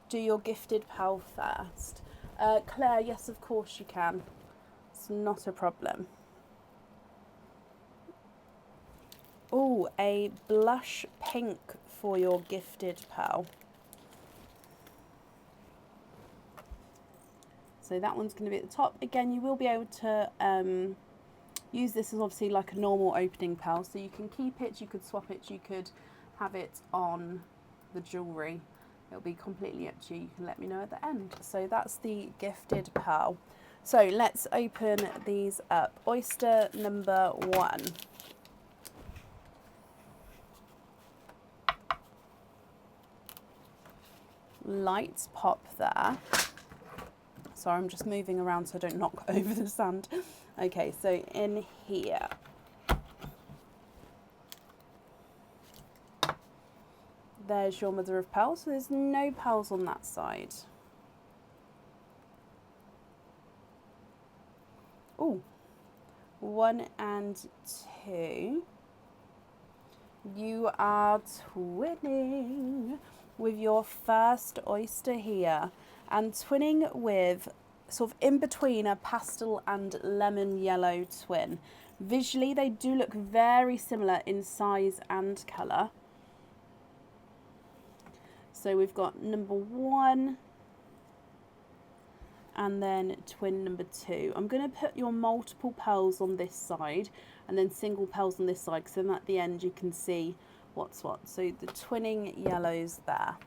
do your gifted pal first. Claire, yes, of course you can. It's not a problem. Oh, a blush pink for your gifted pal. So that one's going to be at the top. Again, you will be able to use this as obviously like a normal opening pal. So you can keep it, you could swap it, you could have it on the jewellery. It'll be completely up to you. You can let me know at the end. So that's the gifted pal. So let's open these up. Oyster number 1. Lights pop there. Sorry, I'm just moving around so I don't knock over the sand. Okay, so in here. There's your mother of pearls. So there's no pearls on that side. Oh, 1 and 2. You are twinning with your first oyster here, and twinning with sort of in between a pastel and lemon yellow twin. Visually, they do look very similar in size and colour. So we've got number 1 and then twin number 2. I'm going to put your multiple pearls on this side and then single pearls on this side, because then at the end you can see what's what. So the twinning yellows there.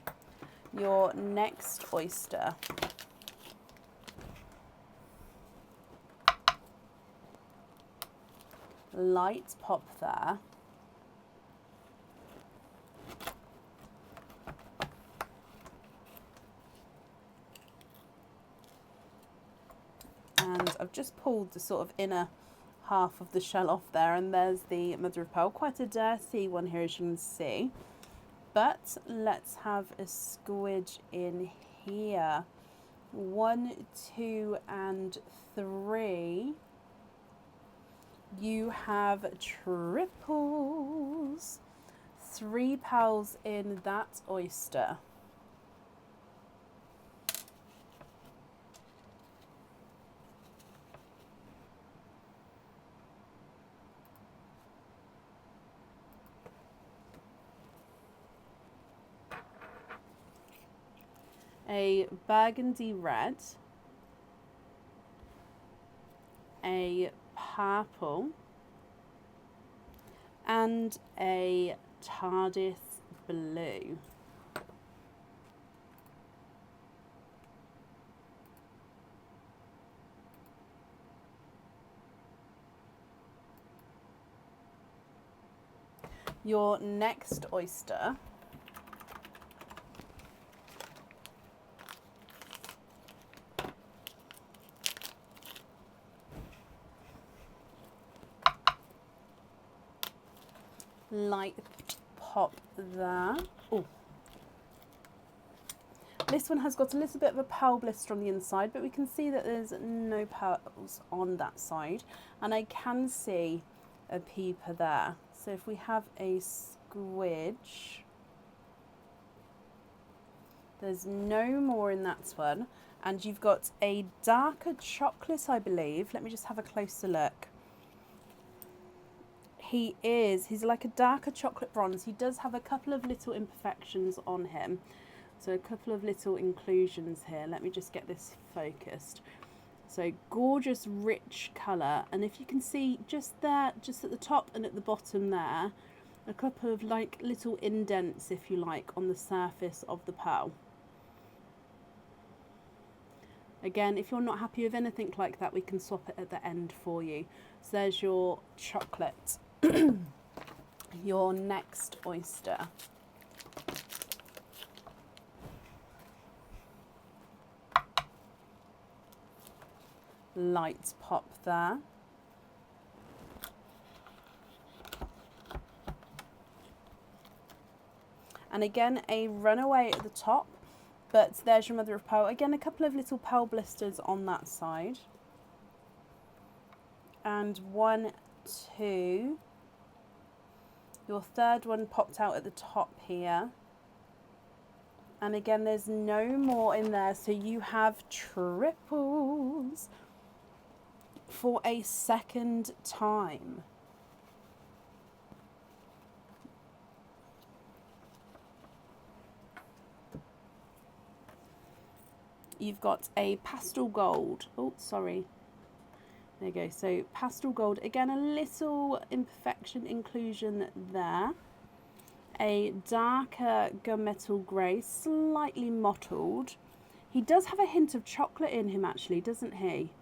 Your next oyster. Light pop there. And I've just pulled the sort of inner half of the shell off there, and there's the mother of pearl. Quite a dirty one here, as you can see. But let's have a squidge in here. 1, 2 and 3. You have triples. 3 pearls in that oyster. A burgundy red, a purple, and a TARDIS blue. Your next oyster light pop there. Oh, this one has got a little bit of a pearl blister on the inside, but we can see that there's no pearls on that side, and I can see a peeper there. So if we have a squidge, there's no more in that one, and you've got a darker chocolate, I believe. Let me just have a closer look. He's like a darker chocolate bronze. He does have a couple of little imperfections on him. So a couple of little inclusions here. Let me just get this focused. So gorgeous, rich colour. And if you can see just there, just at the top and at the bottom there, a couple of like little indents, if you like, on the surface of the pearl. Again, if you're not happy with anything like that, we can swap it at the end for you. So there's your chocolate. Your next oyster. Light pop there. And again, a runaway at the top, but there's your mother of pearl. Again, a couple of little pearl blisters on that side. And 1, 2. Your third one popped out at the top here. And again, there's no more in there, so you have triples for a second time. You've got a pastel gold. Oh, sorry. There you go. So pastel gold. Again, a little imperfection inclusion there. A darker gunmetal grey, slightly mottled. He does have a hint of chocolate in him actually, doesn't he?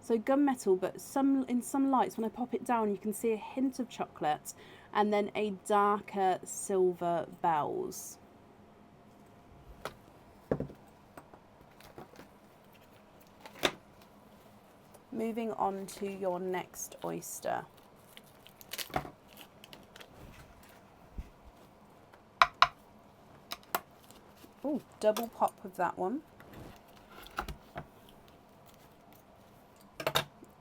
So gunmetal, but in some lights, when I pop it down, you can see a hint of chocolate. And then a darker silver bells. Moving on to your next oyster. Oh, double pop of that one.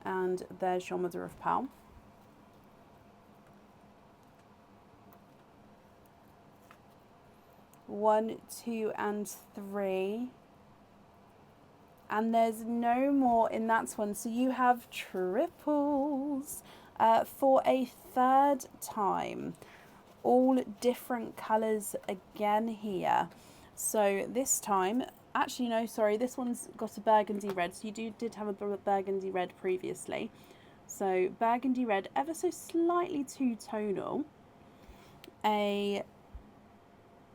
And there's your mother of pearl. One, two, and three. And there's no more in that one. So you have triples for a third time. All different colours again here. So this time, actually no, sorry, this one's got a burgundy red. So you did have a burgundy red previously. So burgundy red, ever so slightly two-tonal. A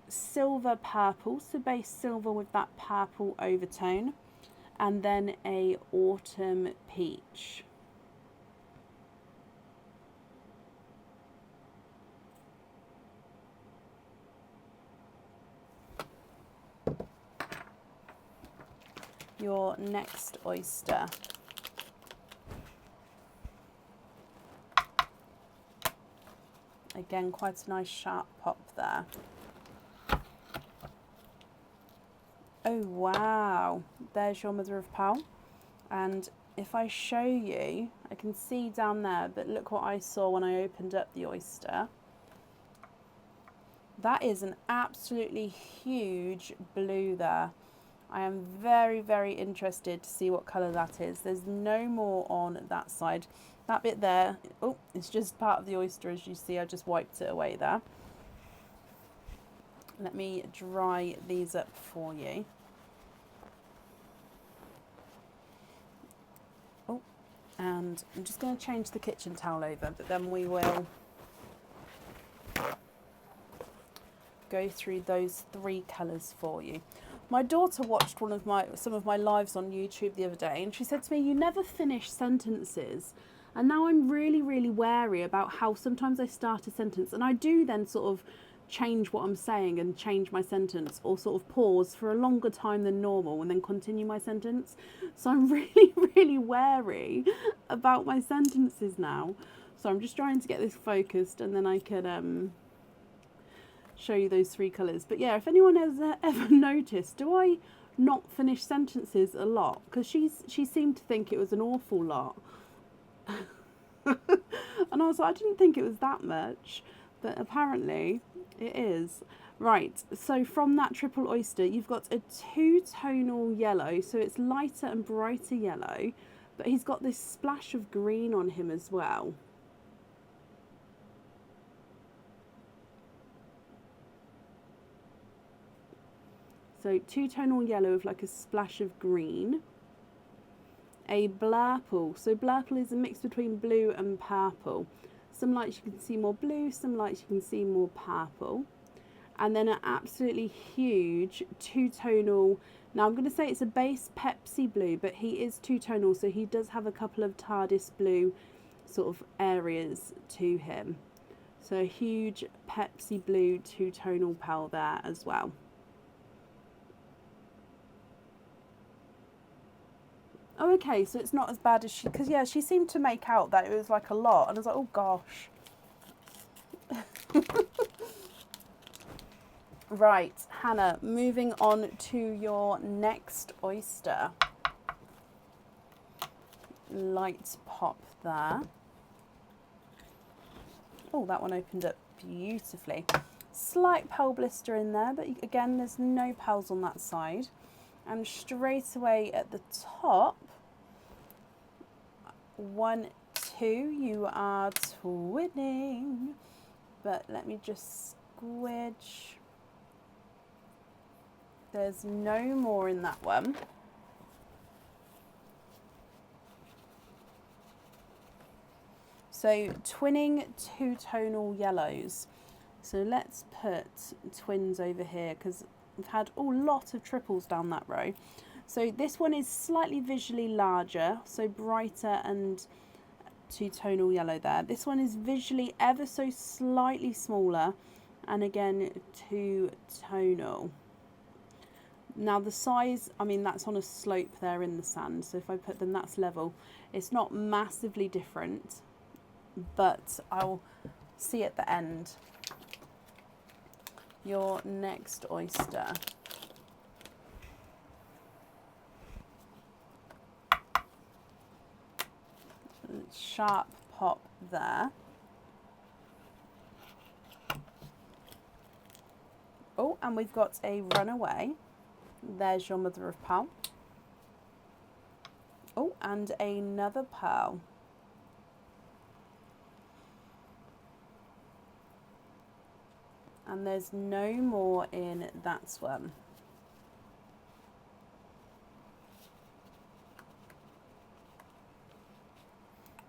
silver purple, so base silver with that purple overtone. And then a autumn peach. Your next oyster. Again, quite a nice sharp pop there. Oh wow, there's your mother of pearl. And if I show you, I can see down there, but look what I saw when I opened up the oyster. That is an absolutely huge blue there. I am very, very interested to see what colour that is. There's no more on that side. That bit there, oh, it's just part of the oyster, as you see. I just wiped it away there. Let me dry these up for you. Oh, and I'm just going to change the kitchen towel over, but then we will go through those three colours for you. My daughter watched some of my lives on YouTube the other day, and she said to me, "You never finish sentences." And now I'm really, really wary about how sometimes I start a sentence and I do then sort of change what I'm saying and change my sentence, or sort of pause for a longer time than normal and then continue my sentence. So I'm really, really wary about my sentences now. So I'm just trying to get this focused, and then I can show you those three colours. But yeah, if anyone has ever noticed, do I not finish sentences a lot? Because she seemed to think it was an awful lot. And I was like, I didn't think it was that much, but apparently it is. Right, so from that triple oyster, you've got a two-tonal yellow, so it's lighter and brighter yellow, but he's got this splash of green on him as well. So two-tonal yellow with like a splash of green. A blurple. So blurple is a mix between blue and purple. Some lights you can see more blue, some lights you can see more purple. And then an absolutely huge two-tonal. Now I'm going to say it's a base Pepsi blue, but he is two-tonal, so he does have a couple of TARDIS blue sort of areas to him. So a huge Pepsi blue two-tonal pearl there as well. Oh, okay, so it's not as bad as because yeah, she seemed to make out that it was like a lot, and I was like, oh gosh. Right, Hannah, moving on to your next oyster. Light pop there. Oh, that one opened up beautifully. Slight pearl blister in there, but again, there's no pearls on that side. And straight away at the top, 1, 2, you are twinning. But let me just squidge. There's no more in that one. So twinning two-tonal yellows. So let's put twins over here because we've had a lot of triples down that row. So this one is slightly visually larger, so brighter and two-tonal yellow there. This one is visually ever so slightly smaller and again two-tonal. Now the size, I mean, that's on a slope there in the sand, so if I put them, that's level. It's not massively different, but I'll see at the end. Your next oyster. Sharp pop there. Oh, and we've got a runaway. There's your mother of pearl. Oh, and another pearl. And there's no more in that one.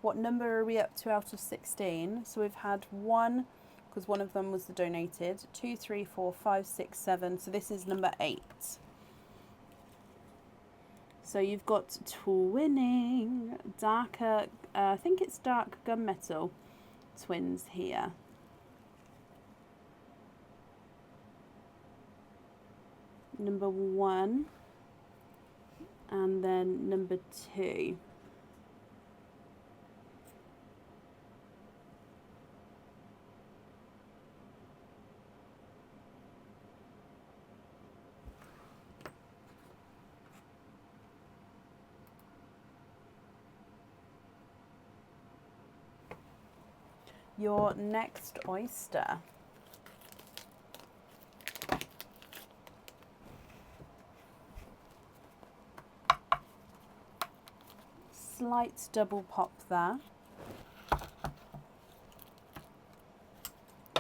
What number are we up to out of 16? So we've had 1, because one of them was the donated, 2, 3, 4, 5, 6, 7. So this is number 8. So you've got twinning, darker, I think it's dark gunmetal twins here. Number 1 and then number 2. Your next oyster. Slight double pop there.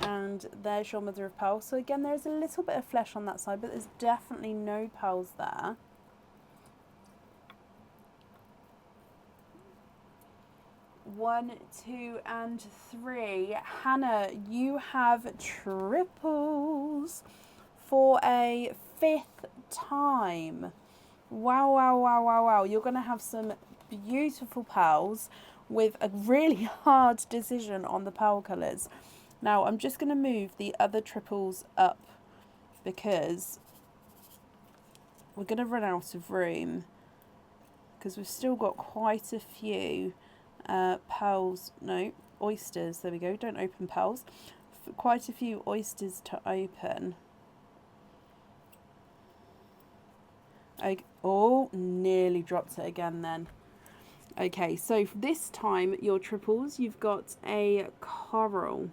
And there's your mother of pearl. So again, there's a little bit of flesh on that side, but there's definitely no pearls there. One, 2, and 3. Hannah, you have triples for a 5th time. Wow, wow, wow, wow, wow. You're going to have some beautiful pearls with a really hard decision on the pearl colours. Now, I'm just going to move the other triples up because we're going to run out of room because we've still got quite a few pearls, no, oysters, there we go, don't open pearls, quite a few oysters to open. Oh, nearly dropped it again then. Okay, so this time your triples, you've got a coral,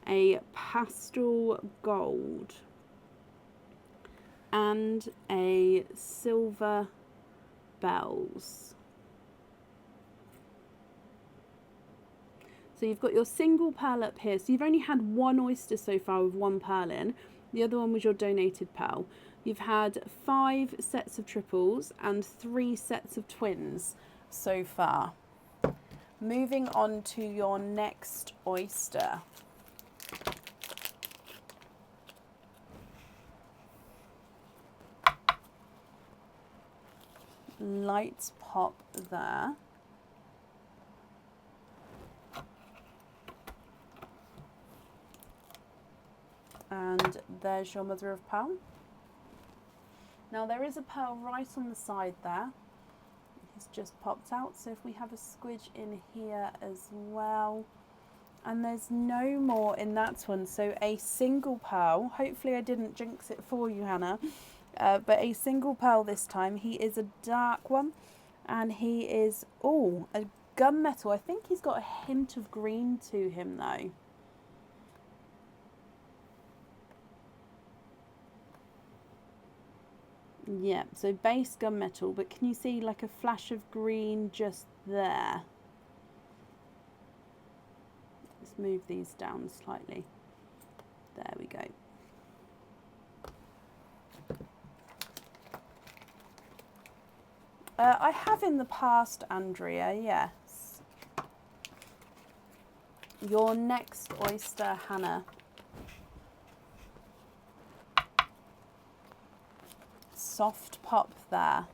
a pastel gold, and a silver bells. So you've got your single pearl up here. So you've only had one oyster so far with one pearl in. The other one was your donated pearl. You've had 5 sets of triples and 3 sets of twins so far. Moving on to your next oyster. Light pop there. And there's your mother of pearl. Now there is a pearl right on the side there. It's just popped out. So if we have a squidge in here as well. And there's no more in that one. So a single pearl. Hopefully I didn't jinx it for you, Hannah. But a single pearl this time. He is a dark one. And he is, oh, a gunmetal. I think he's got a hint of green to him though. Yeah, so base gunmetal, but can you see like a flash of green just there? Let's move these down slightly. There we go. I have in the past, Andrea, yes. Your next oyster, Hannah. Soft pop there.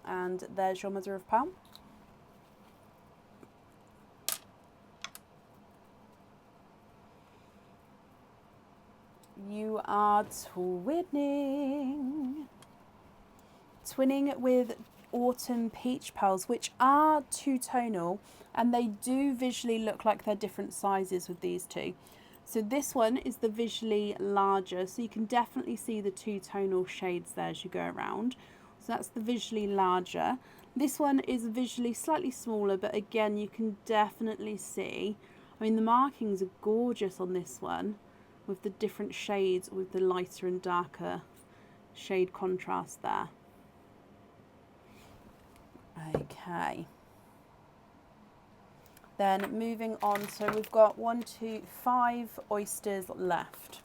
And there's your mother of pearl. You are twinning. Twinning with autumn peach pearls, which are two-tonal, and they do visually look like they're different sizes with these two. So this one is the visually larger, so you can definitely see the two-tonal shades there as you go around. So that's the visually larger. This one is visually slightly smaller, but again, you can definitely see, I mean, the markings are gorgeous on this one with the different shades, with the lighter and darker shade contrast there. Okay. Then moving on, so we've got 5 oysters left.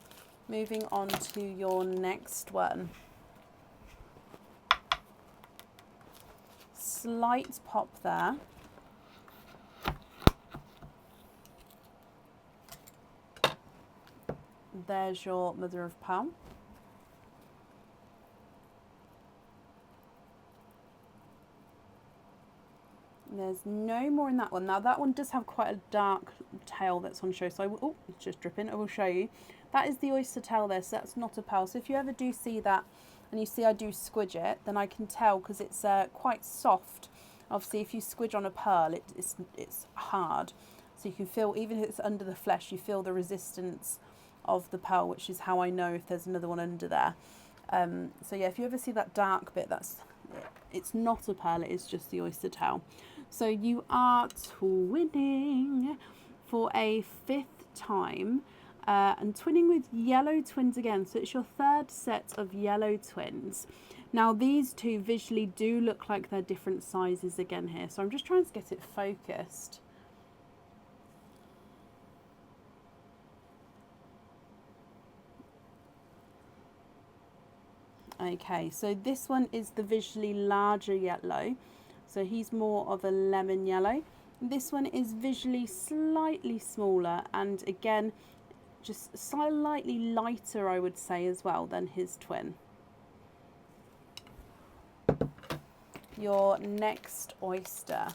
Moving on to your next one. Slight pop there. There's your mother of pearl. There's no more in that one. Now that one does have quite a dark tail that's on show, so I will, oh, it's just dripping. I will show you. That is the oyster tail there, so that's not a pearl. So if you ever do see that and you see I do squidge it, then I can tell because it's quite soft. Obviously, if you squidge on a pearl, it's hard. So you can feel, even if it's under the flesh, you feel the resistance of the pearl, which is how I know if there's another one under there. So yeah, if you ever see that dark bit, it's not a pearl, it is just the oyster tail. So you are twinning for a 5th time, and twinning with yellow twins again. So it's your 3rd set of yellow twins. Now these two visually do look like they're different sizes again here. So I'm just trying to get it focused. Okay, so this one is the visually larger yellow. So he's more of a lemon yellow. This one is visually slightly smaller and again, just slightly lighter, I would say, as well than his twin. Your next oyster.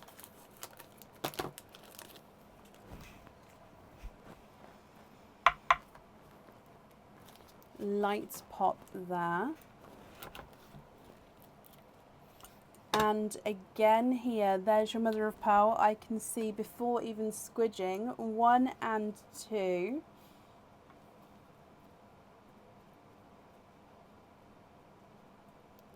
Light pop there. And again here, there's your mother of pearl. I can see before even squidging, 1 and 2.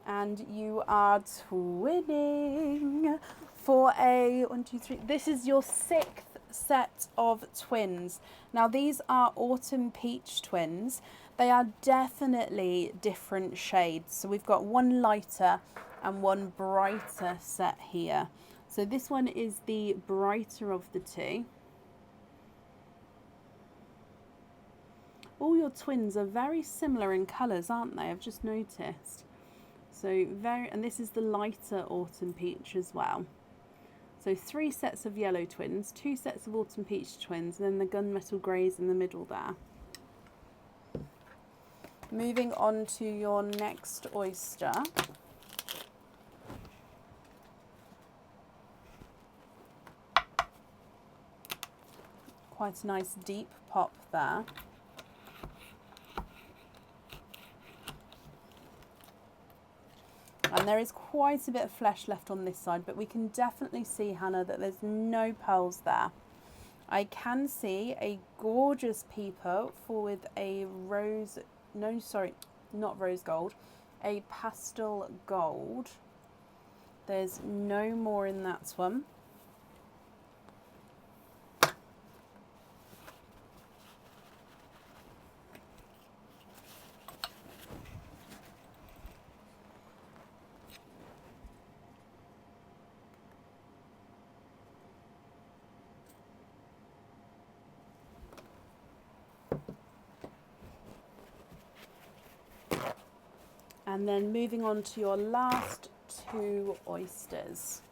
And you are twinning for a 1, 2, 3. This is your 6th set of twins. Now these are autumn peach twins. They are definitely different shades. So we've got one lighter and one brighter set here. So this one is the brighter of the two. All your twins are very similar in colours, aren't they? I've just noticed. So and this is the lighter autumn peach as well. So 3 sets of yellow twins, 2 sets of autumn peach twins, and then the gunmetal greys in the middle there. Moving on to your next oyster. Quite a nice deep pop there. And there is quite a bit of flesh left on this side, but we can definitely see, Hannah, that there's no pearls there. I can see a gorgeous peeper with a rose, no, sorry, not rose gold, a pastel gold. There's no more in that one. And then moving on to your last 2 oysters.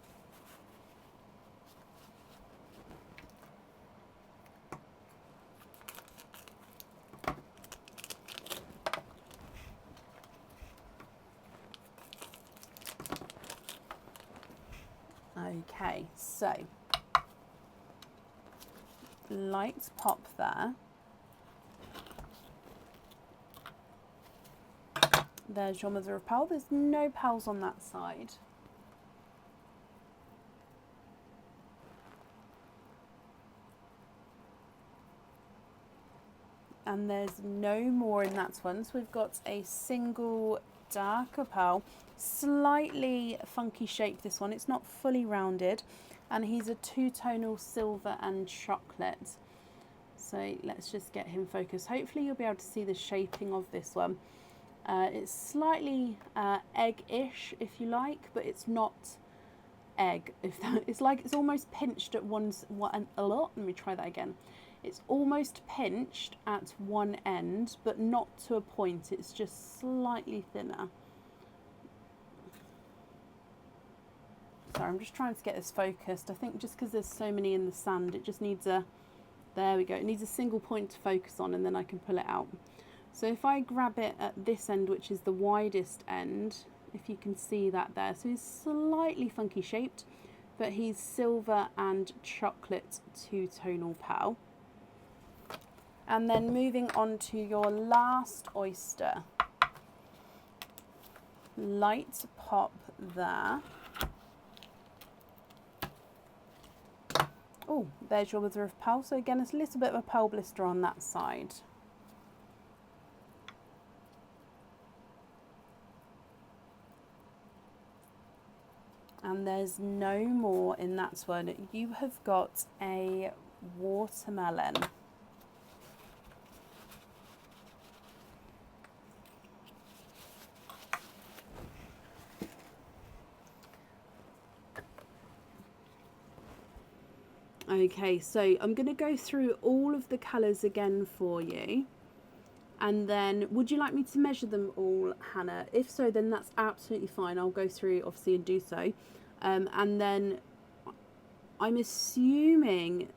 Okay, so light pop there. There's your mother of pearl. There's no pearls on that side. And there's no more in that one. So we've got a single darker pearl, slightly funky shape this one. It's not fully rounded, and he's a 2-tonal silver and chocolate. So let's just get him focused. Hopefully you'll be able to see the shaping of this one. It's slightly egg-ish, if you like, but it's not egg. It's like it's almost pinched at let me try that again. It's almost pinched at one end, but not to a point. It's just slightly thinner. Sorry, I'm just trying to get this focused. I think just because there's so many in the sand, it just needs a, there we go. It needs a single point to focus on, and then I can pull it out. So if I grab it at this end, which is the widest end, if you can see that there. So he's slightly funky shaped, but he's silver and chocolate 2-tonal pearl. And then moving on to your last oyster. Light pop there. Oh, there's your mother of pearl. So again, it's a little bit of a pearl blister on that side. And there's no more in that one. You have got a watermelon. Okay, so I'm going to go through all of the colours again for you. And then, would you like me to measure them all, Hannah? If so, then that's absolutely fine. I'll go through, obviously, and do so. And then, I'm assuming,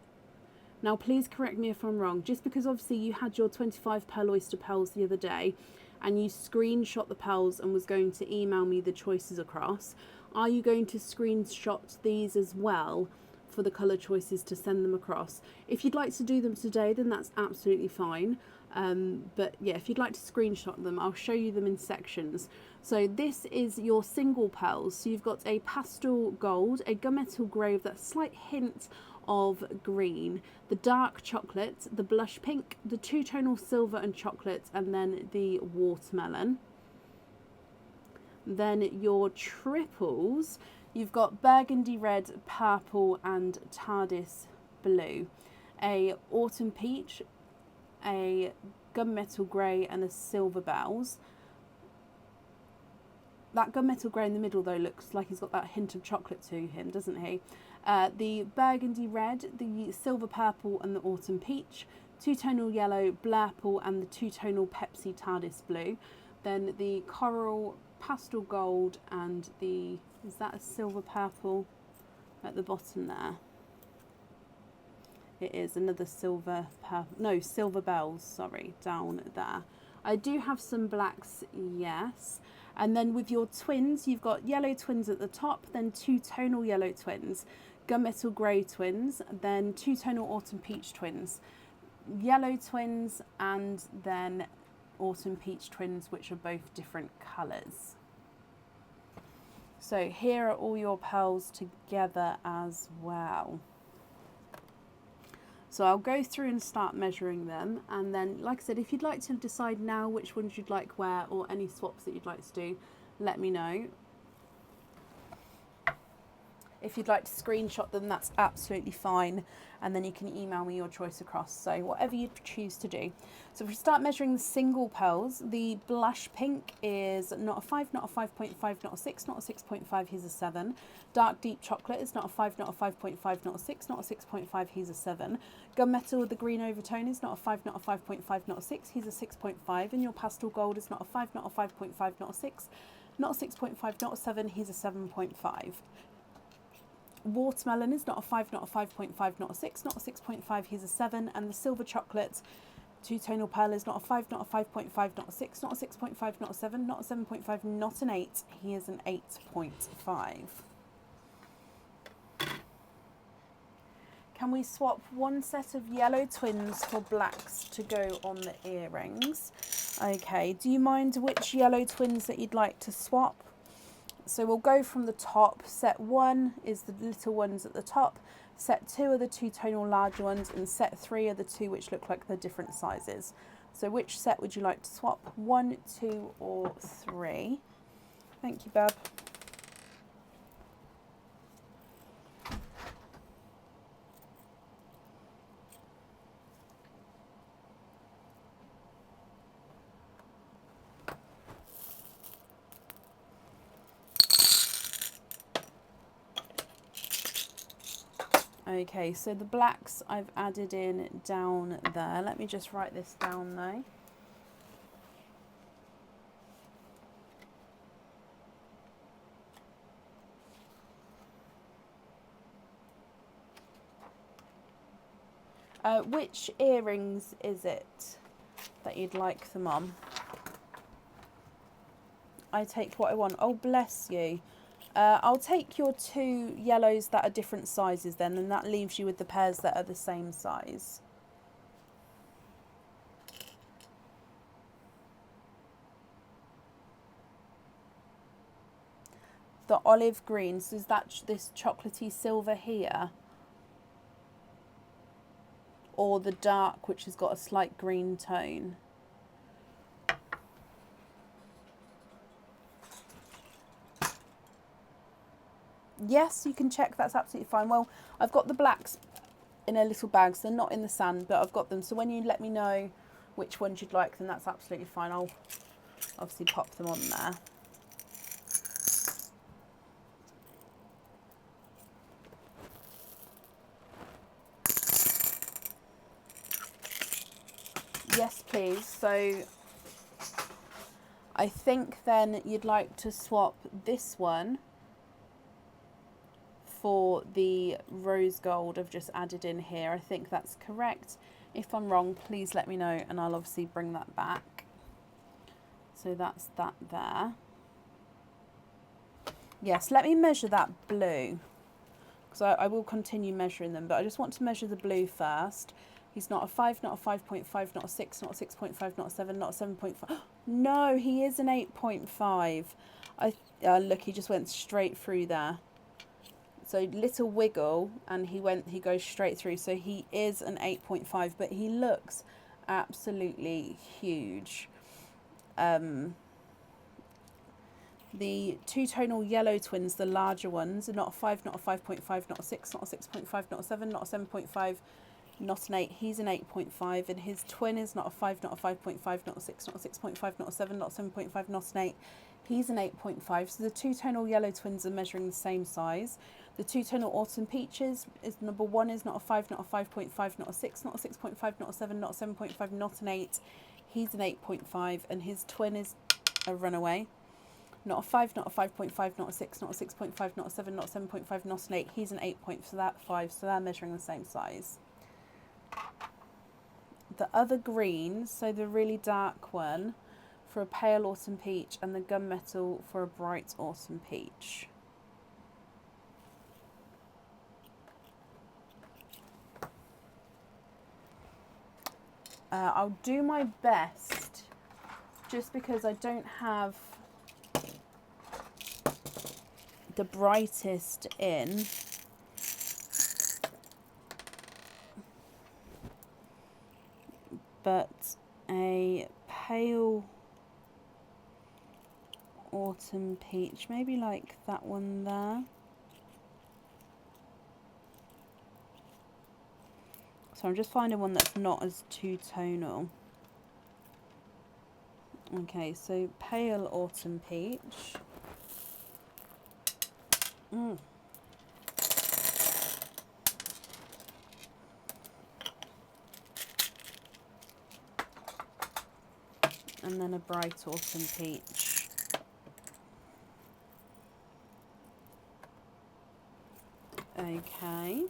now please correct me if I'm wrong, just because obviously you had your 25 pearl oyster pearls the other day, and you screenshot the pearls and was going to email me the choices across, are you going to screenshot these as well for the colour choices to send them across? If you'd like to do them today, then that's absolutely fine. But yeah, if you'd like to screenshot them, I'll show you them in sections. So this is your single pearls. So you've got a pastel gold, a gunmetal grey with that slight hint of green, the dark chocolate, the blush pink, the 2-tonal silver and chocolate, and then the watermelon. Then your triples, you've got burgundy red, purple and TARDIS blue, a autumn peach, a gunmetal grey and a silver bells. That gunmetal grey in the middle though looks like he's got that hint of chocolate to him, doesn't he? The burgundy red, the silver purple and the autumn peach, 2-tonal yellow, blurple and the 2-tonal Pepsi TARDIS blue. Then the coral, pastel gold and the, is that a silver purple at the bottom there? It is another silver purple, no, silver bells, sorry, down there. I do have some blacks, yes. And then with your twins, you've got yellow twins at the top, then 2-tonal yellow twins, gunmetal grey twins, then 2-tonal autumn peach twins, yellow twins, and then autumn peach twins, which are both different colours. So here are all your pearls together as well. So I'll go through and start measuring them, and then, like I said, if you'd like to decide now which ones you'd like where, or any swaps that you'd like to do, let me know. If you'd like to screenshot them, that's absolutely fine. And then you can email me your choice across. So whatever you choose to do. So if we start measuring the single pearls, the blush pink is not a 5, not a 5.5, not a 6, not a 6.5, here's a 7. Dark deep chocolate is not a 5, not a 5.5, not a 6, not a 6.5, here's a 7. Gunmetal with the green overtone is not a 5, not a 5.5, not a 6, here's a 6.5. And your pastel gold is not a 5, not a 5.5, not a 6, not a 6.5, not a 7, here's a 7.5. Watermelon is not a 5, not a 5.5, not a 6, not a 6.5, here's a 7. And the silver chocolate two-tonal pearl is not a 5, not a 5.5, not a 6, not a 6.5, not a 7, not a 7.5, not an 8, here's an 8.5. Can we swap one set of yellow twins for blacks to go on the earrings? Okay, do you mind which yellow twins that you'd like to swap? So we'll go from the top. Set 1 is the little ones at the top. Set 2 are the two-tonal larger ones, and set 3 are the two which look like they're different sizes. So which set would you like to swap? 1, 2, or 3? Thank you, Bab. Okay, so the blacks I've added in down there. Let me just write this down though. Which earrings is it that you'd like them on? I take what I want. Oh, bless you. I'll take your 2 yellows that are different sizes then, and that leaves you with the pairs that are the same size. The olive green, so is that this chocolatey silver here? Or the dark, which has got a slight green tone? Yes, you can check, that's absolutely fine. Well, I've got the blacks in a little bag, so they're not in the sand, but I've got them. So when you let me know which ones you'd like, then that's absolutely fine. I'll obviously pop them on there. Yes, please. So I think then you'd like to swap this one for the rose gold I've just added in here. I think that's correct. If I'm wrong, please let me know and I'll obviously bring that back. So that's that there. Yes, let me measure that blue, because I will continue measuring them, but I just want to measure the blue first. He's not a 5, not a 5.5, not a 6, not a 6.5, not a 7, not a 7.5. No, he is an 8.5. Look, he just went straight through there. So little wiggle and he goes straight through. So he is an 8.5, but he looks absolutely huge. The two-tonal yellow twins, the larger ones, are not a 5, not a 5.5, not a 6, not a 6.5, not a 7, not a 7.5, not an 8. He's an 8.5, and his twin is not a 5, not a 5.5, not a 6, not a 6.5, not a 7, not a 7.5, not an 8. He's an 8.5. So the two-tonal yellow twins are measuring the same size. The two-tonal autumn peaches is number 1 is not a 5, not a 5.5, not a 6, not a 6.5, not a 7, not a 7.5, not an 8. He's an 8.5, and his twin is a runaway. Not a 5, not a 5.5, not a 6, not a 6.5, not a 7, not a 7.5, not an 8. He's an 8.5, so they're measuring the same size. The other green, so the really dark one, for a pale autumn peach, and the gunmetal for a bright autumn peach. I'll do my best, just because I don't have the brightest in. But a pale autumn peach, maybe like that one there. So I'm just finding one that's not as two-tonal. Okay, so Pale Autumn Peach. And then a Bright Autumn Peach. Okay.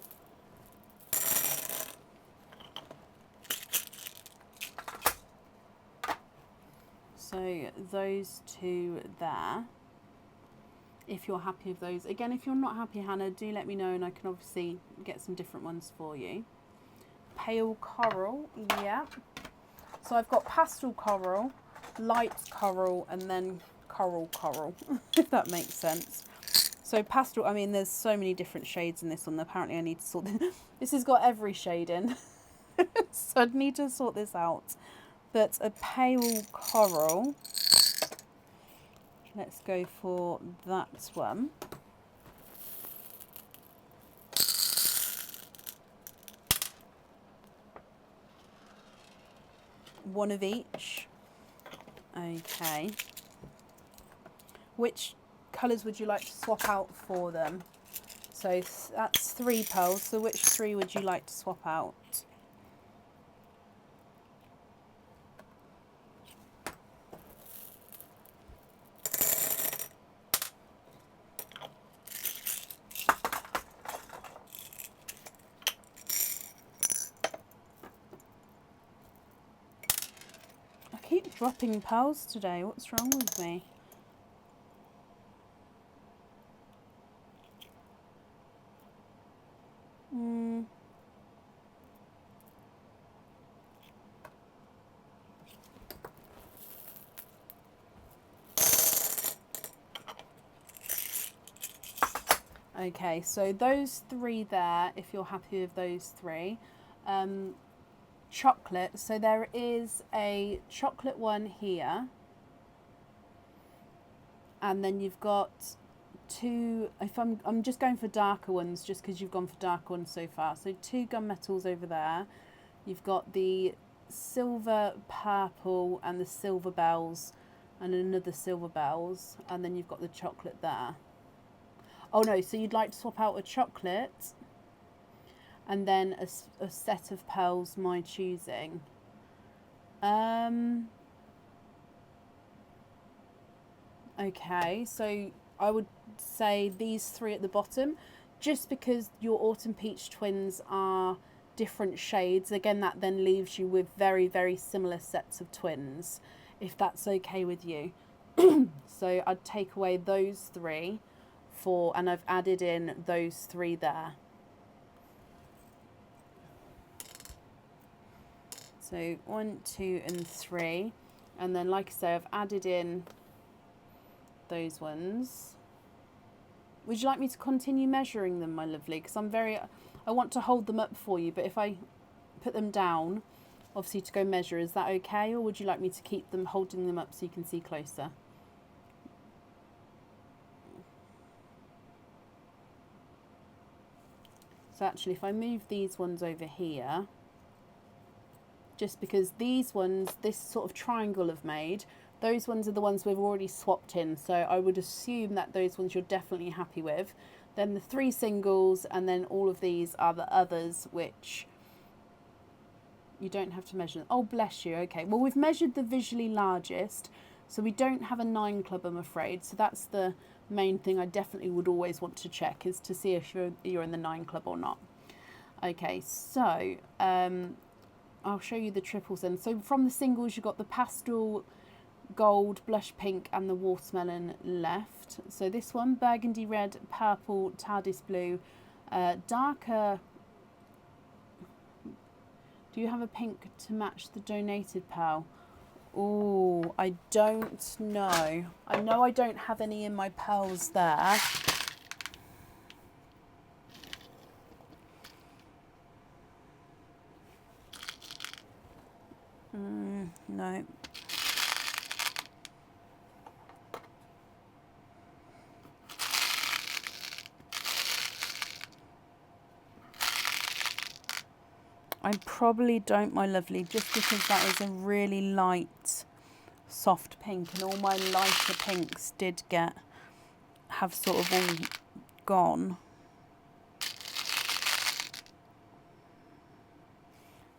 So those two there, if you're happy with those. Again, if you're not happy, Hannah, do let me know and I can obviously get some different ones for you. Pale Coral, yeah. So I've got Pastel Coral, Light Coral, and then Coral, if that makes sense. So pastel, I mean, there's so many different shades in this one. Apparently I need to sort this. This has got every shade in. So I'd need to sort this out. But a Pale Coral. Let's go for that one. One of each. Okay. Which colours would you like to swap out for them? So that's 3 pearls. So which 3 would you like to swap out? I keep dropping pearls today. What's wrong with me? Okay, so those 3 there, if you're happy with those 3. Chocolate, so there is a chocolate one here. And then you've got 2, if I'm just going for darker ones, just because you've gone for darker ones so far. So 2 gunmetals over there. You've got the silver purple and the silver bells and another silver bells. And then you've got the chocolate there. Oh no, so you'd like to swap out a chocolate and then a set of pearls, my choosing. Okay, so I would say these 3 at the bottom, just because your Autumn Peach twins are different shades. Again, that then leaves you with very, very similar sets of twins, if that's okay with you. So I'd take away those 3 and I've added in those 3 there. So 1, 2, and 3, and then like I say, I've added in those ones. Would you like me to continue measuring them, my lovely? Because I want to hold them up for you, but if I put them down, obviously to go measure, is that okay? Or would you like me to keep them holding them up so you can see closer? So actually, if I move these ones over here, just because these ones, this sort of triangle I've made, those ones are the ones we've already swapped in. So I would assume that those ones you're definitely happy with. Then the 3 singles, and then all of these are the others, which you don't have to measure. Oh, bless you. Okay, well, we've measured the visually largest, so we don't have a 9 club, I'm afraid. So that's the main thing I definitely would always want to check, is to see if you're in the 9 club or not. Okay, so I'll show you the triples then. So from the singles, you've got the pastel gold, blush pink, and the watermelon left. So this one, burgundy red, purple, TARDIS blue, darker. Do you have a pink to match the donated pearl? Oh, I don't know. I know I don't have any in my pearls there. No. I probably don't, my lovely, just because that is a really light, soft pink, and all my lighter pinks did have sort of all gone.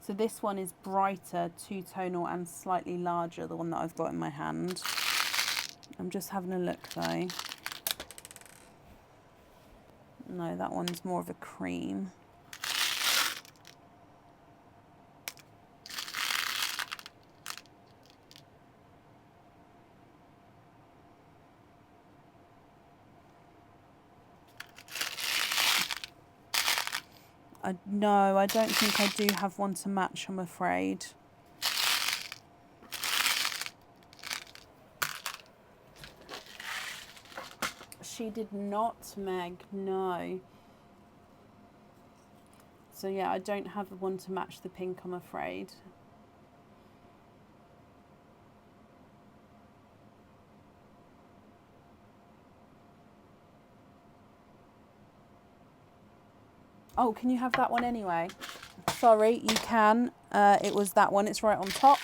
So this one is brighter, two-tonal, and slightly larger, the one that I've got in my hand. I'm just having a look though. No, that one's more of a cream. No, I don't think I do have one to match, I'm afraid. She did not, Meg, no. So yeah, I don't have one to match the pink, I'm afraid. Oh, can you have that one anyway? Sorry, you can. It was that one. It's right on top.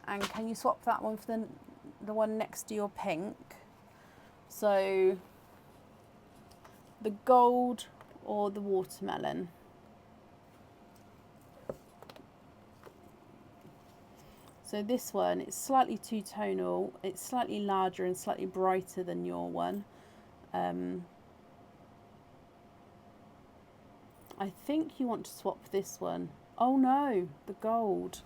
And can you swap that one for the one next to your pink? So, the gold or the watermelon? So this one, it's slightly two-tonal. It's slightly larger and slightly brighter than your one. I think you want to swap this one. Oh no, the gold.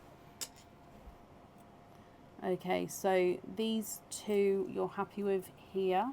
Okay, so these two you're happy with here.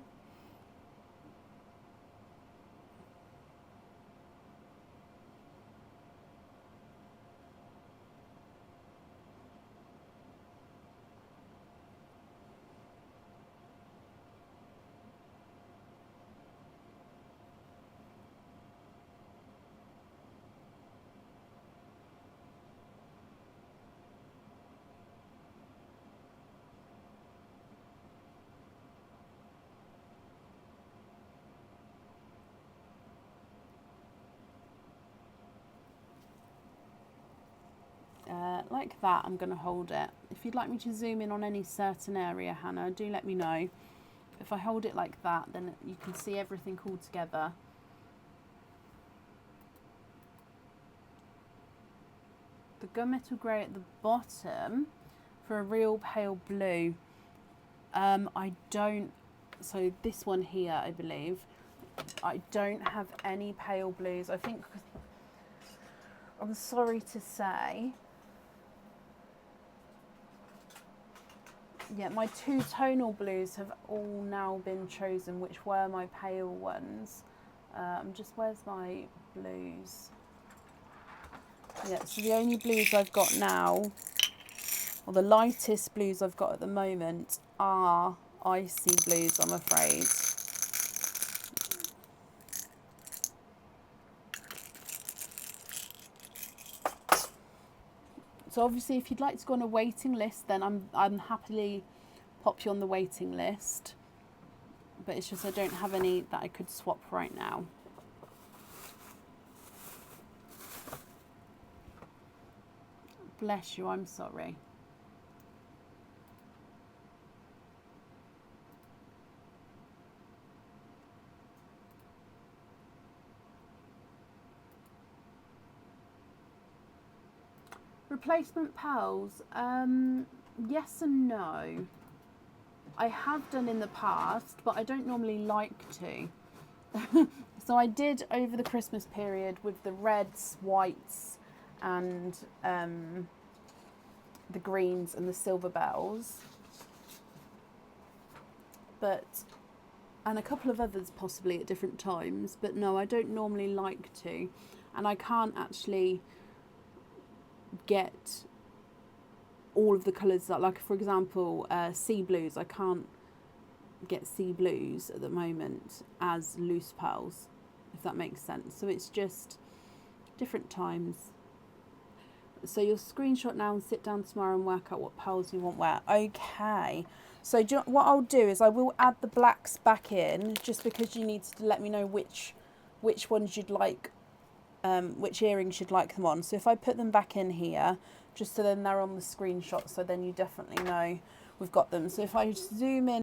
Like that, I'm going to hold it. If you'd like me to zoom in on any certain area, Hannah, do let me know. If I hold it like that, then you can see everything all together. The gunmetal grey at the bottom for a real pale blue. I don't, so this one here, I believe, I don't have any pale blues. I think, I'm sorry to say, yeah, my two tonal blues have all now been chosen, which were my pale ones. Where's my blues? Yeah, so the only blues I've got now, or the lightest blues I've got at the moment, are icy blues, I'm afraid. So obviously, if you'd like to go on a waiting list, then I'm happily pop you on the waiting list. But it's just I don't have any that I could swap right now. Bless you, I'm sorry. Replacement pals, yes and no. I have done in the past, but I don't normally like to. So I did over the Christmas period with the reds, whites, and the greens and the silver bells. And a couple of others possibly at different times, but no, I don't normally like to. And I can't actually get all of the colours that, like for example, sea blues, I can't get sea blues at the moment as loose pearls, if that makes sense. So it's just different times. So you'll screenshot now and sit down tomorrow and work out what pearls you want where. Okay, so what I'll do is I will add the blacks back in, just because you need to let me know which ones you'd like which earrings you'd like them on. So if I put them back in here, just so then they're on the screenshot, so then you definitely know we've got them. So if I zoom in